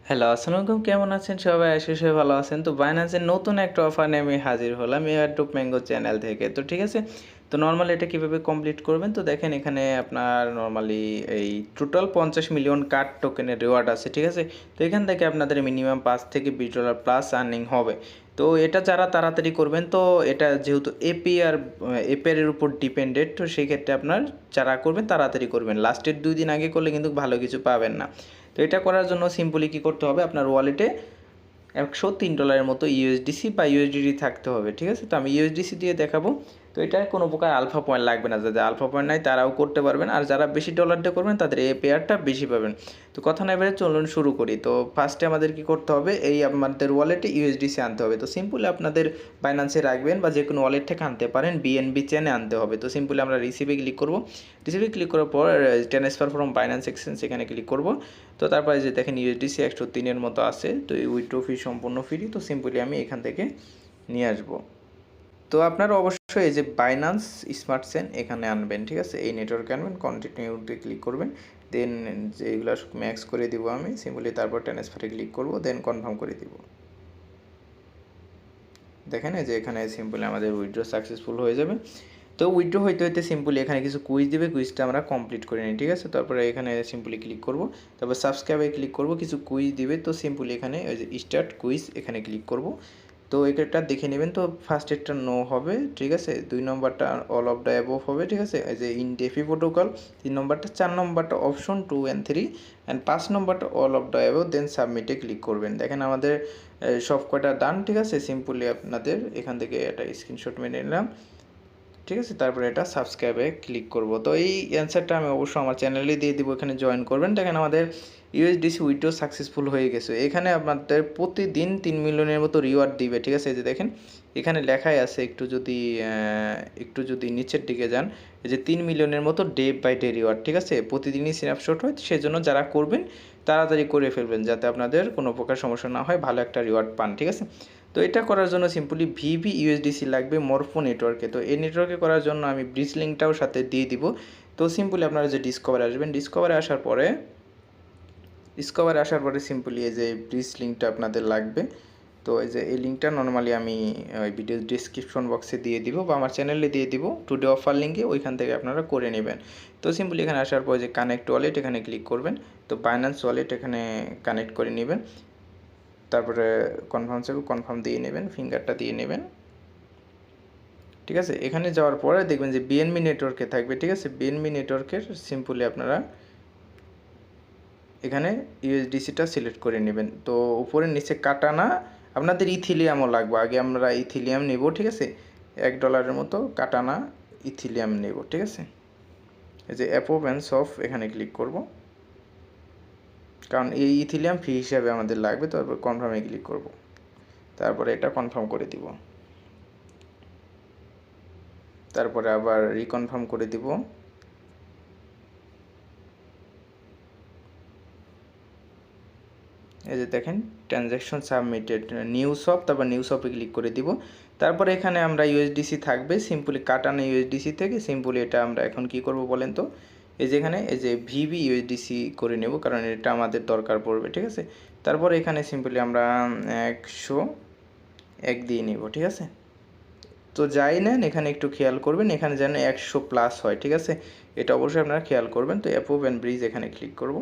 Hello, আসসালামু আলাইকুম। কেমন আছেন সবাই? আশা করি সবাই ভালো আছেন। তো বাইন্যান্সের নতুন একটা অফার নিয়ে আমি হাজির হলাম এয়ারড্রপ ম্যাঙ্গো চ্যানেল থেকে। তো ঠিক আছে? তো নরমালি এটা কিভাবে কমপ্লিট করবেন? তো দেখেন এখানে আপনার নরমালি এই টোটাল 50 মিলিয়ন কার্ড টোকেনের রিওয়ার্ড আছে। ঠিক আছে? তো এখান থেকে আপনাদের মিনিমাম $5 থেকে $20 প্লাস আর্নিং হবে। তো এটা যারা তাড়াতাড়ি করবেন, তো এটা যেহেতু এপিআর এর উপর ডিপেন্ডেন্ট, তো সেই ক্ষেত্রে আপনার যারা করবেন তাড়াতাড়ি করবেন। লাস্টের 2 দিন আগে করলে কিন্তু ভালো কিছু পাবেন না। তো এটা করার জন্য সিম্পলি কী করতে হবে, আপনার ওয়ালেটে $103 মতো ইউএসডিসি বা ইউএসডিটি থাকতে হবে। ঠিক আছে? তো আমি ইউএসডিসি দিয়ে দেখাবো। তো এটা কোনো প্রকার আলফা পয়েন্ট লাগবে না, যাদের আলফা পয়েন্ট নাই তারাও করতে পারবেন, আর যারা বেশি ডলার দিয়ে করবেন তাদের এই পেয়ারটা বেশি পাবেন। তো কথা না বেড়ে চলুন শুরু করি। তো ফার্স্টে আমাদের কি করতে হবে, এই আমাদের ওয়ালেটে ইউএসডিসি আনতে হবে। তো সিম্পলি আপনাদের বাইন্যান্সে রাখবেন বা যে কোনো ওয়ালেট থেকে আনতে পারেন, বিএনবি চেনে আনতে হবে। তো সিম্পলি আমরা রিসিভে ক্লিক করব। রিসিভে ক্লিক করার পর ট্রান্সফার ফ্রম বাইন্যান্স এক্সচেঞ্জ এখানে ক্লিক করব। তো তারপরে যে দেখেন ইউএসডিসি 103 মতো আছে। তো এই উইথড্র ফি সম্পূর্ণ ফ্রি। তো সিম্পলি আমি এখান থেকে নিয়ে আসবো। তো আপনারা অবশ্যই এই যে বাইন্যান্স স্মার্ট চেইন এখানে আনবেন। ঠিক আছে? এই নেটওয়ার্কে আনবেন, কন্টিনিউতে ক্লিক করবেন, দেন যে এগুলো ম্যাক্স করে দিব আমি সিম্পলি, তারপর ট্রান্সফারে ক্লিক করব, দেন কনফার্ম করে দিব। দেখেন এই যে এখানে সিম্পলি আমাদের উইথড্র সাকসেসফুল হয়ে যাবে। তো উইথড্র হইতে হইতে সিম্পলি এখানে কিছু কুইজ দিবে, কুইজটা আমরা কমপ্লিট করে নিই। ঠিক আছে? তারপরে এখানে সিম্পলি ক্লিক করব, তারপর সাবস্ক্রাইবে ক্লিক করব, কিছু কুইজ দিবে। তো সিম্পলি এখানে ওই যে স্টার্ট কুইজ এখানে ক্লিক করব। তো এটা দেখে নেবেন। তো ফার্স্ট এরটা নো হবে। ঠিক আছে? 2 নম্বরটা অল অফ দ্য অ্যাবভ হবে। ঠিক আছে? এই যে ইন ডেফি প্রোটোকল 3 নম্বরটা, 4 নম্বরটা অপশন 2 অ্যান্ড 3 অ্যান্ড 5 নম্বরটা all of the above, then সাবমিটে ক্লিক করবেন। দেখেন আমাদের সব কয়টা ডান। ঠিক আছে? সিম্পলি আপনাদের এখান থেকে একটা স্ক্রিনশট মেরে নিলাম। ঠিক আছে? তারপরে এটা সাবস্ক্রাইবে ক্লিক করব। তো এই অ্যান্সারটা আমি অবশ্যই আমার চ্যানেলে দিয়ে দিব, এখানে জয়েন করবেন। দেখেন আমাদের ইউএসডিসি উইথড্র সাকসেসফুল হয়ে গেছে। এখানে আপনাদের প্রতিদিন 3 মিলিয়নের মতো রিওয়ার্ড দিবে। ঠিক আছে? এই যে দেখেন এখানে লেখাই আছে, একটু যদি নিচের দিকে যান, এই যে 3 মিলিয়নের মতো ডে বাই ডে রিওয়ার্ড। ঠিক আছে? প্রতিদিনই স্ন্যাপশট হয়, সেজন্য যারা করবেন তাড়াতাড়ি করে ফেলবেন, যাতে আপনাদের কোনো প্রকার সমস্যা না হয়, ভালো একটা রিওয়ার্ড পান। ঠিক আছে? তো এটা করার জন্য সিম্পলি ভিভি ইউএসডিসি লাগবে মরফো নেটওয়ার্কে। তো এই নেটওয়ার্কে করার জন্য আমি ব্রিজ লিঙ্কটাও সাথে দিয়ে দিব। তো সিম্পলি আপনারা যে ডিসকভারে আসবেন, ডিসকভারে আসার পরে সিম্পলি এই যে ব্রিজ লিঙ্কটা আপনাদের লাগবে। তো এই যে এই লিঙ্কটা নর্মালি আমি ওই ভিডিও ডিসক্রিপশন বক্সে দিয়ে দিব বা আমার চ্যানেলে দিয়ে দিব, টুডে অফার লিঙ্কে, ওইখান থেকে আপনারা করে নেবেন। তো সিম্পলি এখানে আসার পর যে কানেক্ট ওয়ালেট এখানে ক্লিক করবেন। তো বাইন্যান্স ওয়ালেট এখানে কানেক্ট করে নেবেন। তারপরে কনফার্ম দিয়ে নেবেন, ফিঙ্গারটা দিয়ে নেবেন। ঠিক আছে? এখানে যাওয়ার পরে দেখবেন যে বিএনবি নেটওয়ার্কে থাকবে। ঠিক আছে? বিএনবি নেটওয়ার্কের সিম্পলি আপনারা এখানে ইউএসডিসিটা সিলেক্ট করে নেবেন। তো উপরে নিচে কাটানা আপনাদের ইথিলিয়ামও লাগবে, আগে আমরা ইথিলিয়াম নেব। ঠিক আছে? $1 মতো কাটানা ইথিলিয়াম নেব। ঠিক আছে? এই যে অ্যাপোভ অ্যান্ড সফ এখানে ক্লিক করব, কারণ এই ইথিলিয়াম ফি হিসাবে আমাদের লাগবে। তারপর কনফার্মে ক্লিক করব, তারপরে এটা কনফার্ম করে দিব, তারপরে আবার রিকনফার্ম করে দিব। এই যে দেখেন ট্রানজ্যাকশন সাবমিটেড, নিউ শপ, তারপর নিউ শপে ক্লিক করে দিব। তারপরে এখানে আমরা ইউএসডিসি থাকবে, সিম্পলি কাটানো ইউএসডিসি থেকে সিম্পলি এটা আমরা এখন কি করব বলেন তো, এই যে এখানে এই যে ভিভি ইউএসডিসি করে নেব, কারণ এটা আমাদের দরকার পড়বে। ঠিক আছে? তারপরে এখানে সিম্পলি আমরা 101 দিয়ে নিব। ঠিক আছে? তো যাই নেন এখানে একটু খেয়াল করবেন, এখানে যেন 100+ হয়। ঠিক আছে? এটা অবশ্যই আপনারা খেয়াল করবেন। তো অ্যাপ্রুভ অ্যান্ড ব্রিজ এখানে ক্লিক করব।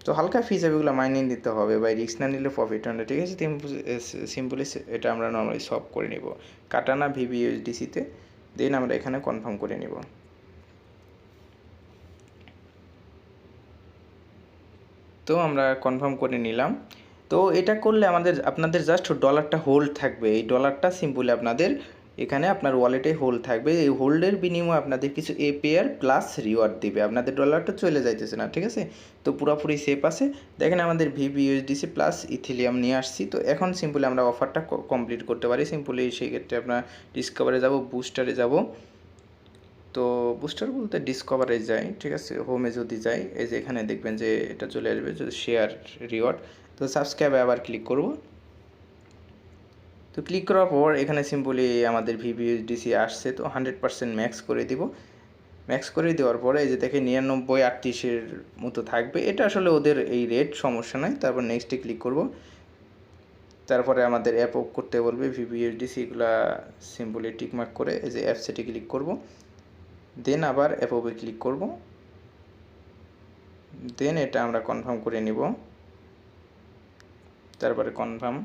তো হালকা ফি হিসাবে এগুলো মাইনে নিতে হবে, বা রিস্ক না নিলে প্রফিট হয় না। ঠিক আছে? সিম্পলি এটা আমরা নর্মালি সলভ করে নিব কাটানা ভিভি ইউএসডিসিতে, দেন আমরা এখানে কনফার্ম করে নিব। তো আমরা কনফার্ম করে নিলাম। তো এটা করলে আপনাদের জাস্ট ডলারটা হোল্ড থাকবে। এই ডলারটা সিম্পলি আপনাদের এখানে আপনার ওয়ালেটে হোল্ড থাকবে। এই হোল্ডের বিনিময়ে আপনাদের কিছু এপিআর প্লাস রিওয়ার্ড দিবে, আপনাদের ডলারটা চলে যাইতেছে না। ঠিক আছে? তো পুরোপুরি সেফ আছে। দেখেন আমাদের ভিভি ইউএসডিসি প্লাস ইথিলিয়াম নিয়ে আসছি। তো এখন সিম্পলি আমরা অফারটা কমপ্লিট করতে পারি। সিম্পলি সেই ক্ষেত্রে আপনার ডিসকভারে যাব, বুস্টারে যাব। তো বুস্টার বলতে ডিসকভারে যাই। ঠিক আছে? হোমে যদি যাই, এই যে এখানে দেখবেন যে এটা চলে আসবে যে শেয়ার রিওয়ার্ড। তো সাবস্ক্রাইবে আবার ক্লিক করব। তো ক্লিক করার পর এখানে সিম্পলি আমাদের ভিভিএসডিসি আসছে। তো 100% ম্যাক্স করে দিব। ম্যাক্স করে দেওয়ার পরে এই যে দেখে 99.38 মতো থাকবে, এটা আসলে ওদের এই রেট, সমস্যা নয়। তারপর নেক্সটে ক্লিক করব। তারপরে আমাদের অ্যাপ অফ করতে বলবে, ভিভিএসডিসি এগুলা সিম্পলি টিকমার্ক করে এই যে অ্যাপ সেটে ক্লিক করব, দেন আবার অ্যাপ অফে ক্লিক করব, দেন এটা আমরা কনফার্ম করে নিব, তারপরে কনফার্ম।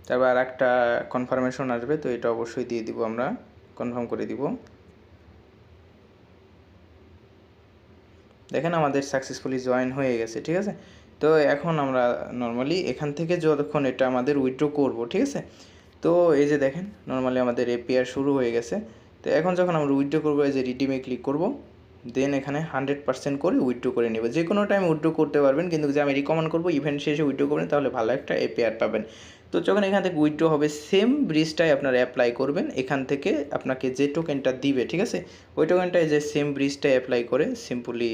তারপর আর একটা কনফার্মেশন আসবে, তো এটা অবশ্যই দিয়ে দিব, আমরা কনফার্ম করে দিব। দেখেন আমাদের সাকসেসফুলি জয়েন হয়ে গেছে, ঠিক আছে। তো এখন আমরা নর্মালি এখান থেকে যতক্ষণ এটা আমাদের উইথড্র করব, ঠিক আছে। তো এই যে দেখেন নর্মালি আমাদের এপিআর শুরু হয়ে গেছে। তো এখন যখন আমরা উইথড্র করবো, এই যে রিডিমে ক্লিক করব, দেন এখানে 100% করে উইথড্র করে নেব। যে কোনো টাইম উইথড্র করতে পারবেন, কিন্তু যে আমি রিকমেন্ড করবো ইভেন্ট শেষে উইথড্র করবেন, তাহলে ভালো একটা এপিআর পাবেন। তো যখন এখান থেকে উইথড্র হবে, সেম ব্রিজটাই আপনারা অ্যাপ্লাই করবেন। এখান থেকে আপনাকে যে টোকেনটা দিবে, ঠিক আছে, ওই টোকেনটাই যে সেম ব্রিজটাই অ্যাপ্লাই করে সিম্পলি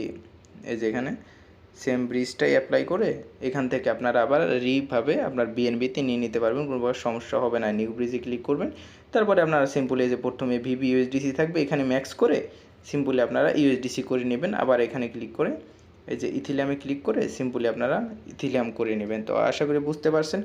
এই যে এখানে সেম ব্রিজটাই অ্যাপ্লাই করে এখান থেকে আপনারা আবার রিভাবে আপনার বিএনবিতে নিয়ে নিতে পারবেন, কোনো সমস্যা হবে না। নিউ ব্রিজে ক্লিক করবেন, তারপরে আপনারা সিম্পলি এই যে প্রথমে ভিভি ইউএসডিসি থাকবে, এখানে ম্যাক্স করে সিম্পলি আপনারা ইউএসডিসি করে নেবেন। আবার এখানে ক্লিক করে এই যে ইথিলিয়ামে ক্লিক করে সিম্পলি আপনারা ইথিলিয়াম করে নেবেন। তো আশা করি বুঝতে পারছেন।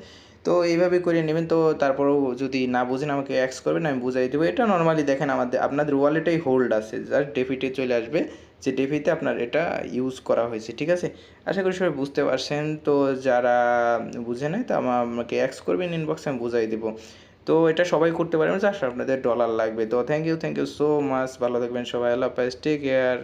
তো এইভাবে করে নেবেন। তো তারপরেও যদি না বুঝেন আমাকে অ্যাক্স করবেন, আমি বুঝাই দেবো। এটা নর্মালি দেখেন আপনাদের ওয়ালেটেই হোল্ড আছে, জাস্ট ডেবিটে চলে আসবে, যে ডেবিটে আপনার এটা ইউজ করা হয়েছে, ঠিক আছে। আশা করি সবাই বুঝতে পারছেন। তো যারা বুঝে নেয় তো আমাকে অ্যাক্স করবেন ইনবক্সে, আমি বুঝাই দেবো। তো এটা সবাই করতে পারবেন, জাস্ট আপনাদের ডলার লাগবে। তো থ্যাংক ইউ সো মাচ, ভালো থাকবেন সবাই, আল্লাহ হাফেজ, টেক কেয়ার।